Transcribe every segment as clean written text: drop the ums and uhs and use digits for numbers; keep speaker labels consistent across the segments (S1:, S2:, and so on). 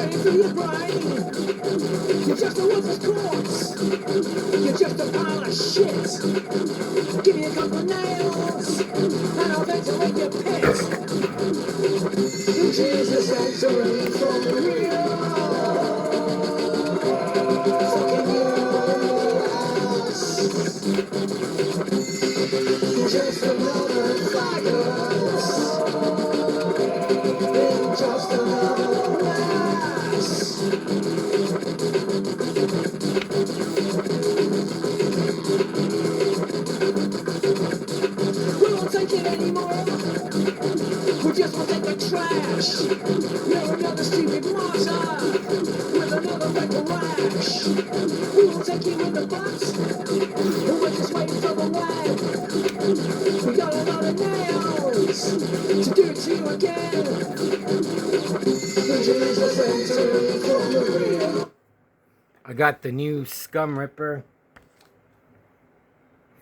S1: running through your brain. You're just a worthless corpse. You're just a pile of shit. Give me a couple of nails, and I'll ventilate your pit. Which is essentially from the real fucking universe. Just another virus in just another mess. We won't take it anymore. We just won't take the trash. You're another stupid martyr with another rectal rash. We won't take you in the butt. We're just waiting for the web. We got a lot of nails to do it to you again. I got the new Scum Ripper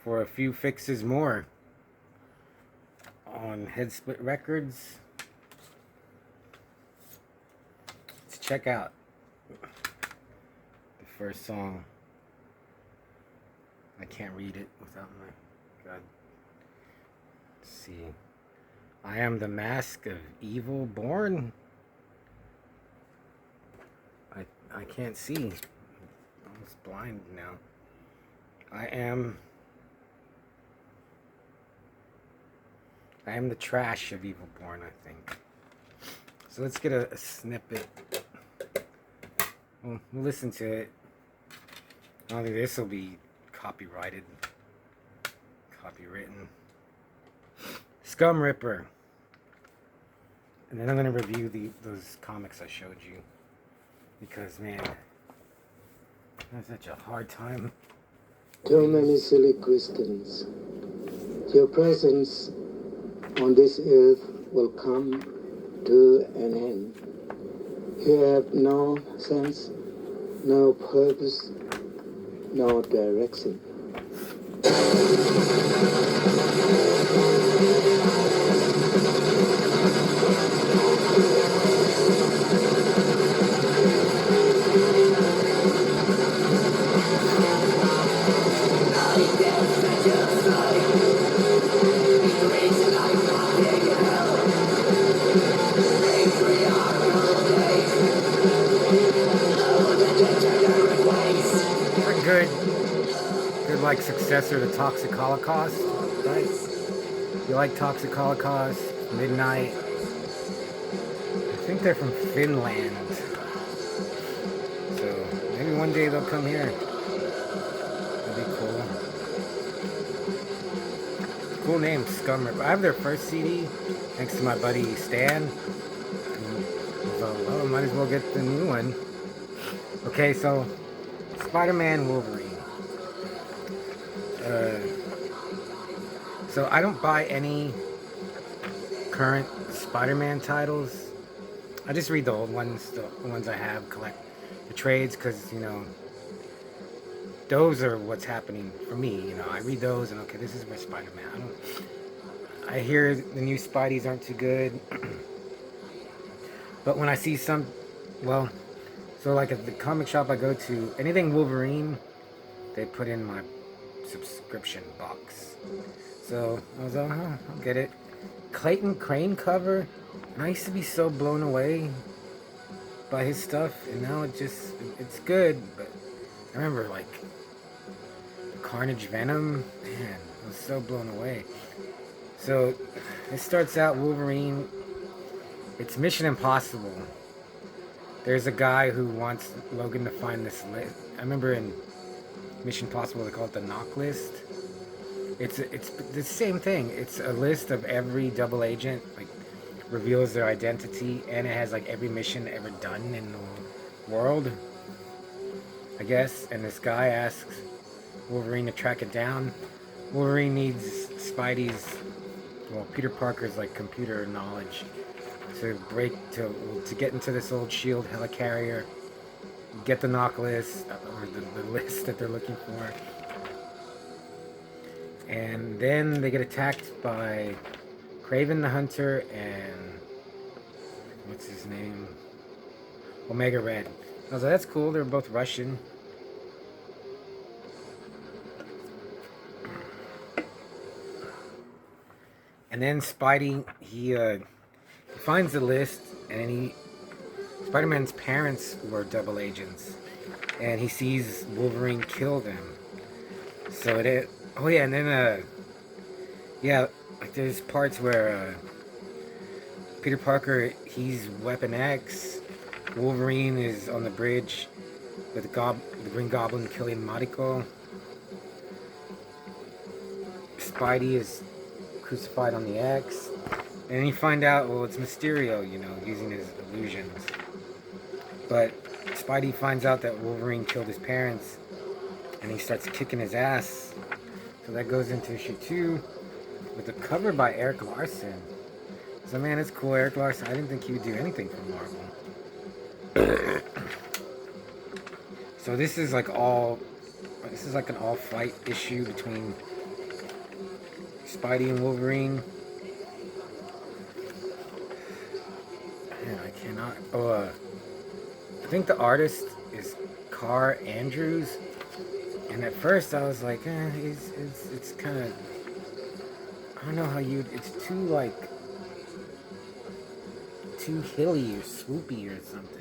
S1: for a few fixes more on Headsplit Records. Let's check out the first song. I can't read it without my God. Let's see. I am the mask of evil born. I can't see. I'm almost blind now. I am the trash of evil born, I think. So let's get a snippet. We'll listen to it. I don't think this will be copyrighted. Copywritten. Scum Ripper. And then I'm going to review those comics I showed you. Because, man, that's such a hard time.
S2: Too many silly questions. Your presence on this earth will come to an end. You have no sense, no purpose, no direction.
S1: Good like successor to Toxic Holocaust, right? You like Toxic Holocaust, Midnight. I think they're from Finland. So maybe one day they'll come here. That'd be cool. Cool name, Scum Ripper. I have their first CD, thanks to my buddy Stan. So, well, might as well get the new one. Okay, so Spider-Man Wolverine. So I don't buy any current Spider-Man titles. I just read the old ones, the ones I have, collect the trades, because, you know, those are what's happening for me. You know, I read those and, okay, this is my Spider-Man. I hear the new Spideys aren't too good. But when I see some, well, so like at the comic shop I go to, anything Wolverine, they put in my subscription box. So I was like, I'll get it. Clayton Crane cover, and I used to be so blown away by his stuff, and now it's good, but I remember like Carnage Venom, man, I was so blown away. So it starts out Wolverine, it's Mission Impossible. There's a guy who wants Logan to find this list. I remember in Mission Impossible they call it the knock list. It's the same thing. It's a list of every double agent, like reveals their identity, and it has like every mission ever done in the world, I guess. And this guy asks Wolverine to track it down. Wolverine needs Spidey's, well, Peter Parker's like computer knowledge to get into this old SHIELD helicarrier, get the knock list, or the list that they're looking for. And then they get attacked by Kraven the Hunter and what's his name? Omega Red. I was like, that's cool. They're both Russian. And then Spidey, he finds the list, and Spider-Man's parents were double agents, and he sees Wolverine kill them. So oh yeah, and then yeah, like there's parts where Peter Parker, he's Weapon X, Wolverine is on the bridge with the Green Goblin killing Mariko. Spidey is crucified on the X. And you find out, well, it's Mysterio, using his illusions. But Spidey finds out that Wolverine killed his parents, and he starts kicking his ass. So that goes into issue 2 with a cover by Eric Larson. So man, it's cool, Eric Larson. I didn't think he would do anything for Marvel. So this is like an all-fight issue between Spidey and Wolverine. Man, I cannot. I think the artist is Carr Andrews. And at first I was like, it's kind of, I don't know how it's too hilly or swoopy or something.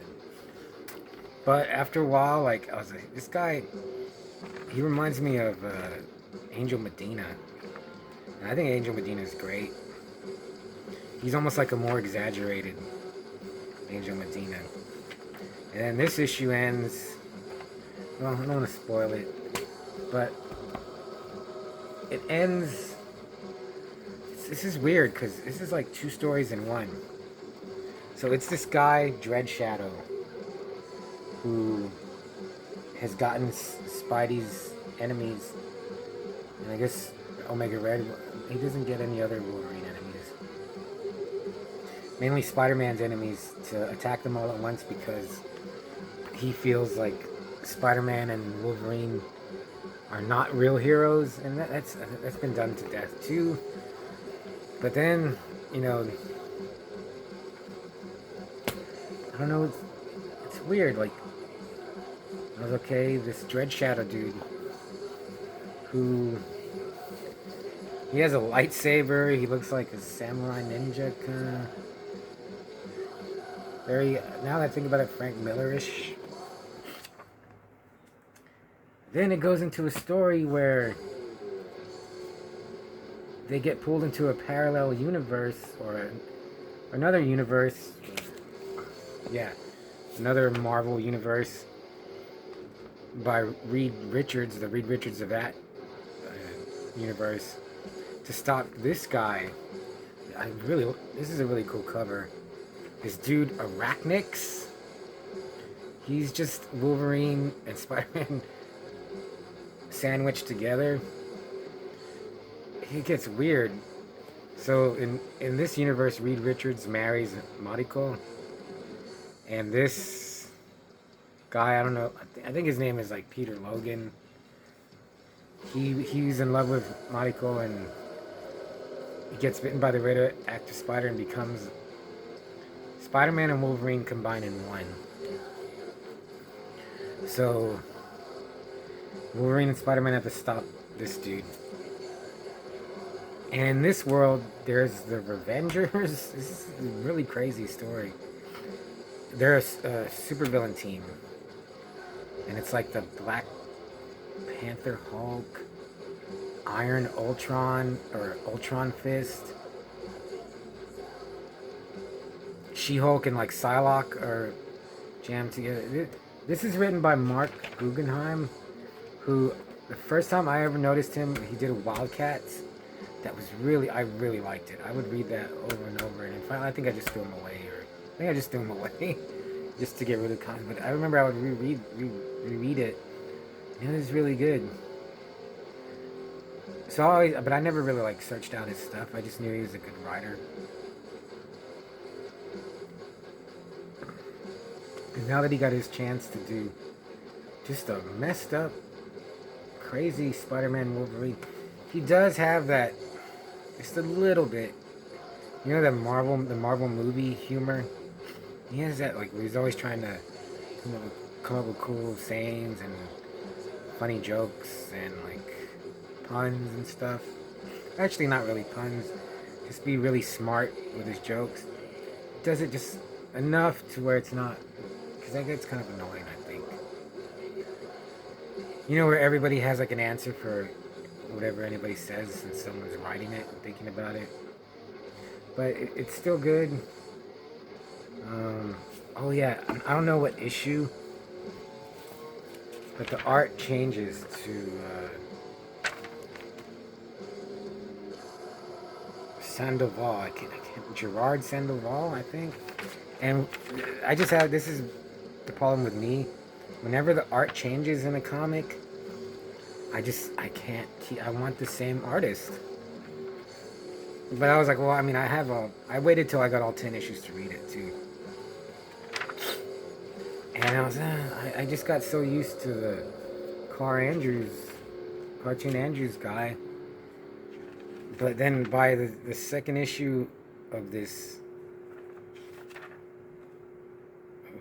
S1: But after a while, I was like, this guy, he reminds me of Angel Medina. And I think Angel Medina is great. He's almost like a more exaggerated Angel Medina. And then this issue ends, well, I don't want to spoil it, but it ends, this is weird because this is like 2 stories in one. So it's this guy, Dread Shadow, who has gotten Spidey's enemies, and I guess Omega Red, he doesn't get any other Wolverine enemies. Mainly Spider-Man's enemies, to attack them all at once because he feels like Spider-Man and Wolverine are not real heroes, and that's been done to death too. But then, I don't know, it's weird, I was okay, this Dread Shadow dude, who, he has a lightsaber, he looks like a samurai ninja, kinda, very, now that I think about it, Frank Miller-ish. Then it goes into a story where they get pulled into a parallel universe, or another universe, another Marvel universe by Reed Richards, the Reed Richards of that universe, to stop this guy. This is a really cool cover. This dude, Arachnix, he's just Wolverine and Spider-Man sandwiched together. It gets weird. So in this universe, Reed Richards marries Mariko, and this guy, I don't know, I think his name is like Peter Logan. He's in love with Mariko, and he gets bitten by the radioactive spider and becomes Spider-Man and Wolverine combined in one. So Wolverine and Spider-Man have to stop this dude. And in this world, there's the Revengers. This is a really crazy story. They're a supervillain team. And it's like the Black Panther, Hulk, Iron Ultron, or Ultron Fist, She-Hulk, and like Psylocke are jammed together. This is written by Mark Guggenheim, who, the first time I ever noticed him, he did a Wildcats. That was I really liked it. I would read that over and over, and finally, I think I just threw him away, just to get rid of the comic. But I remember I would reread it, and it was really good. So but I never really searched out his stuff. I just knew he was a good writer. And now that he got his chance to do just a messed up, crazy Spider-Man Wolverine, he does have that, just a little bit, the Marvel movie humor. He has that, where he's always trying to come up with cool sayings and funny jokes and like puns and stuff. Actually, not really puns. Just be really smart with his jokes. Does it just enough to where it's not, because that gets kind of annoying, I think. You know, where everybody has like an answer for whatever anybody says and someone's writing it and thinking about it. But it's still good. Oh yeah, I don't know what issue, but the art changes to Sandoval. I can't, Gerard Sandoval, I think. And I just have, this is the problem with me. Whenever the art changes in a comic, I can't keep, I want the same artist. But I was like, well, I mean, I waited till I got all 10 issues to read it too. And I just got so used to the Cartoon Andrews guy. But then by the second issue of this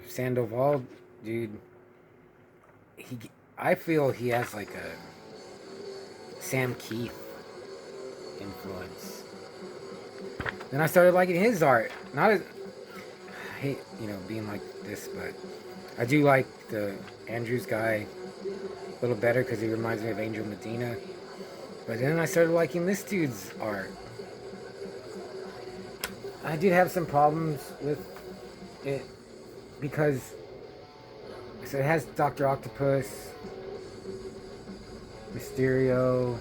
S1: Sandoval dude, I feel he has like a Sam Keith influence. Then I started liking his art. Not as, I hate, being like this, but I do like the Andrews guy a little better because he reminds me of Angel Medina. But then I started liking this dude's art. I did have some problems with it because so it has Dr. Octopus, Mysterio,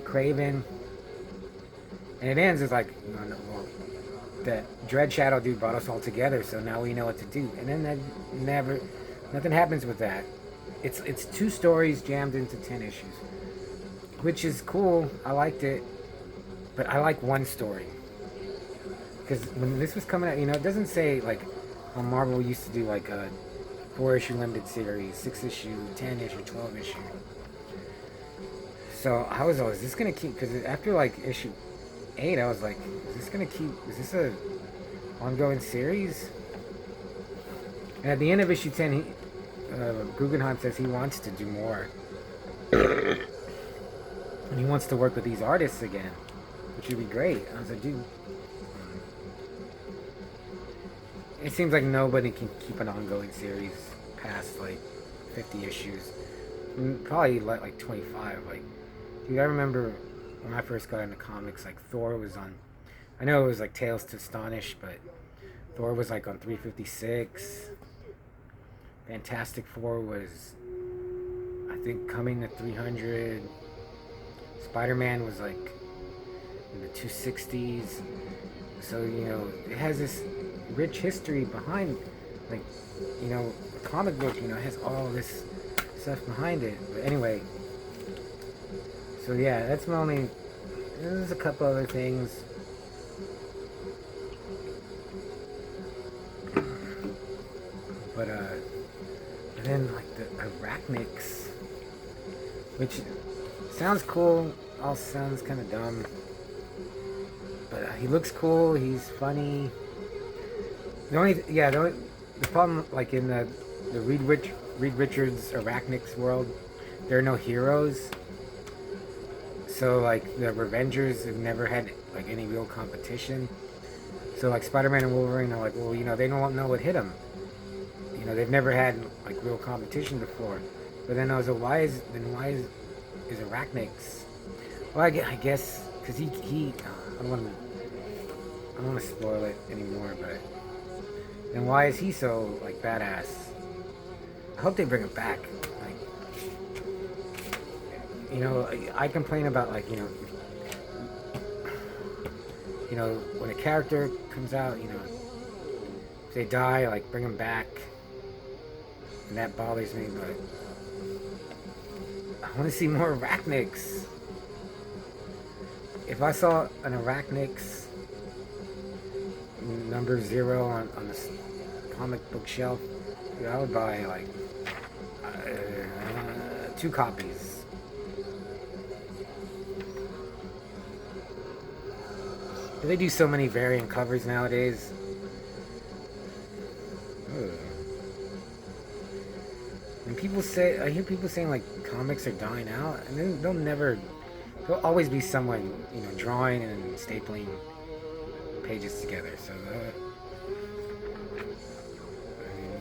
S1: Craven, and it ends as like, well, that Dread Shadow dude brought us all together, so now we know what to do. And then nothing happens with that. It's 2 stories jammed into 10 issues, which is cool. I liked it, but I like one story. Because when this was coming out, it doesn't say like how Marvel used to do like a 4-issue limited series, 6-issue, 10-issue, 12-issue. So I was always, is this gonna keep? Because after like issue 8, I was like, is this gonna keep? Is this a ongoing series? And at the end of issue 10, Guggenheim says he wants to do more, and he wants to work with these artists again, which would be great. I was like, dude, it seems like nobody can keep an ongoing series past like 50 issues, probably like 25. Like, dude, I remember when I first got into comics, like Thor was on, I know it was like Tales to Astonish, but Thor was like on 356. Fantastic Four was, I think, coming to 300. Spider-Man was like in the 260s. So, it has this rich history behind, like, a comic book, it has all this stuff behind it. But anyway, so yeah, that's my only, there's a couple other things. But, and then like the Arachnics, which sounds cool, all sounds kind of dumb, but he looks cool, he's funny. The problem, like in the Reed Richards Arachnics world, there are no heroes. So like the Revengers have never had like any real competition. So like Spider-Man and Wolverine are like, well, they don't know what hit them. They've never had like real competition before. But then I was like, why is Arachnics? Well, I guess because he I don't want to spoil it anymore, but then why is he so like badass? I hope they bring him back. Like, I complain about like when a character comes out, if they die, like bring them back. And that bothers me, but I want to see more Arachnics. If I saw an Arachnics number 0 on the comic book shelf, dude, I would buy like 2 copies. They do so many variant covers nowadays. Ugh. And people say, I hear people saying like comics are dying out, and then there'll always be someone, drawing and stapling pages together. So,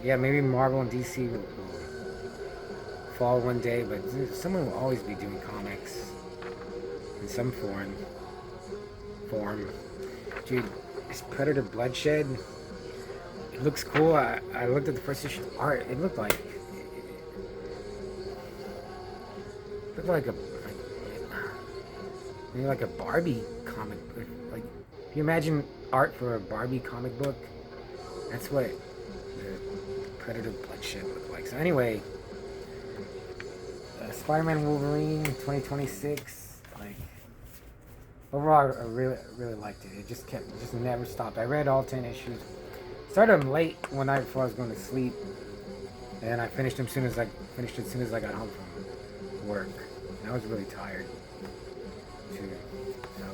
S1: yeah, maybe Marvel and DC will fall one day, but someone will always be doing comics in some form. Dude, this Predator Bloodshed, it looks cool. I looked at the first issue art. It looked like maybe like a Barbie comic book. Like, if you imagine art for a Barbie comic book, that's what the Predator Bloodshed looked like. So anyway, Spider-Man Wolverine 2026. Like, overall, I really liked it. It just never stopped. I read all 10 issues. Started them late one night before I was going to sleep, and I finished them as soon as I got home from work. And I was really tired too. So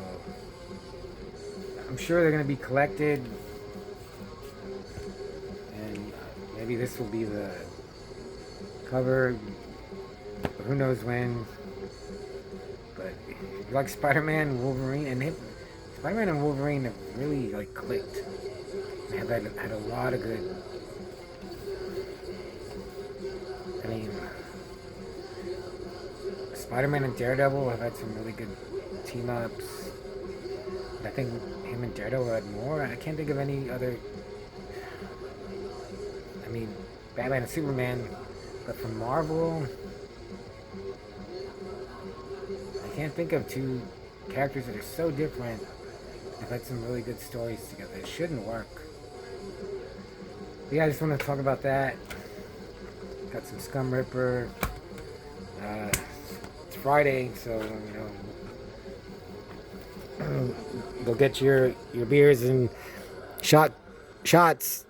S1: I'm sure they're gonna be collected, and maybe this will be the cover. Who knows when? But if you like Spider-Man, Wolverine, Spider-Man and Wolverine have really like clicked. They have had a lot of good. I mean, Spider-Man and Daredevil have had some really good team-ups. I think him and Daredevil had more. I can't think of any other. I mean, Batman and Superman, but from Marvel, I can't think of two characters that are so different. They've had some really good stories together. It shouldn't work. But yeah, I just want to talk about that. Got some Scum Ripper. It's Friday, so go get your beers and shots.